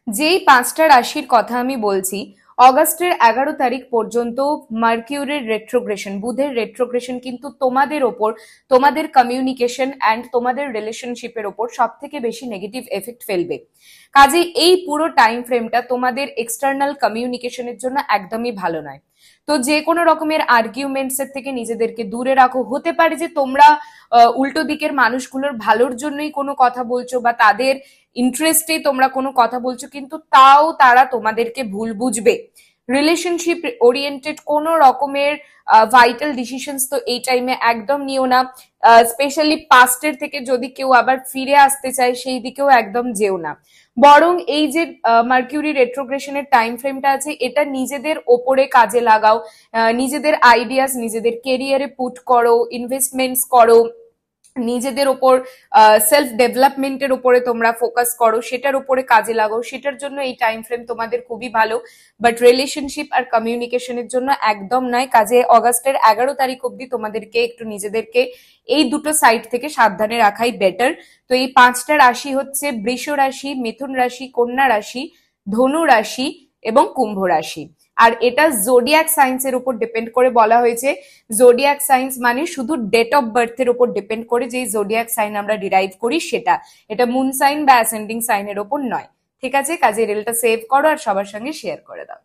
যেই পাঁচটা রাশির কথা আমি বলছি, অগাস্টের 11 তারিখ পর্যন্ত মার্কিউরির রেট্রোগ্রেশন, বুধের রেট্রোগ্রেশন কিন্তু তোমাদের ওপর, তোমাদের কমিউনিকেশন অ্যান্ড তোমাদের রিলেশনশিপের ওপর সব থেকে বেশি নেগেটিভ এফেক্ট ফেলবে। কাজে এই পুরো টাইম ফ্রেমটা তোমাদের এক্সটার্নাল কমিউনিকেশনের জন্য একদমই ভালো নয়। তো যে কোনো রকমের আর্গুমেন্টস এর থেকে নিজেদেরকে দূরে রাখো। হতে পারে যে তোমরা উল্টো দিকের মানুষগুলোর ভালোর জন্যই কোনো কথা বলছো বা তাদের ইন্টারেস্টে তোমরা কোনো কথা বলছো, কিন্তু তাও তারা তোমাদেরকে ভুল বুঝবে। রিলেশনশিপ ওরিয়েন্টেড কোনো রকমের ভাইটাল ডিসিশনস তো এই টাইমে একদম নিও না। স্পেশালি পাস্টের থেকে যদি কেউ আবার ফিরে আসতে চায় সেই দিকেও একদম যেও না। বরং এই যে মার্কিউরি রেট্রোগ্রেশনের টাইম ফ্রেমটা আছে, এটা নিজেদের ওপরে কাজে লাগাও। নিজেদের আইডিয়াস নিজেদের কেরিয়ারে পুট করো, ইনভেস্টমেন্টস করো, নিজেদের ওপর সেলফ ডেভেলপমেন্টের উপরে তোমরা ফোকাস করো, সেটার উপরে কাজে লাগাও। সেটার জন্য এই টাইম ফ্রেম তোমাদের খুবই ভালো, বাট রিলেশনশিপ আর কমিউনিকেশনের জন্য একদম নয়। কাজে অগাস্টের 11 তারিখ অব্দি তোমাদেরকে একটু নিজেদেরকে এই দুটো সাইড থেকে সাবধানে রাখাই বেটার। তো এই পাঁচটা রাশি হচ্ছে বৃষ রাশি, মিথুন রাশি, কন্যা রাশি, ধনু রাশি এবং কুম্ভ রাশি। আর এটা জোডিয়াক সায়েন্সের উপর ডিপেন্ড করে বলা হয়েছে। জোডিয়াক সায়েন্স মানে শুধু ডেট অফ বার্থের উপর ডিপেন্ড করে যে জোডিয়াক সাইন আমরা ডিরাইভ করি সেটা, এটা মুন সাইন বা অ্যাসেন্ডিং সাইনের ওপর নয়। ঠিক আছে, কাজে রিলটা সেভ করো আর সবার সঙ্গে শেয়ার করে দাও।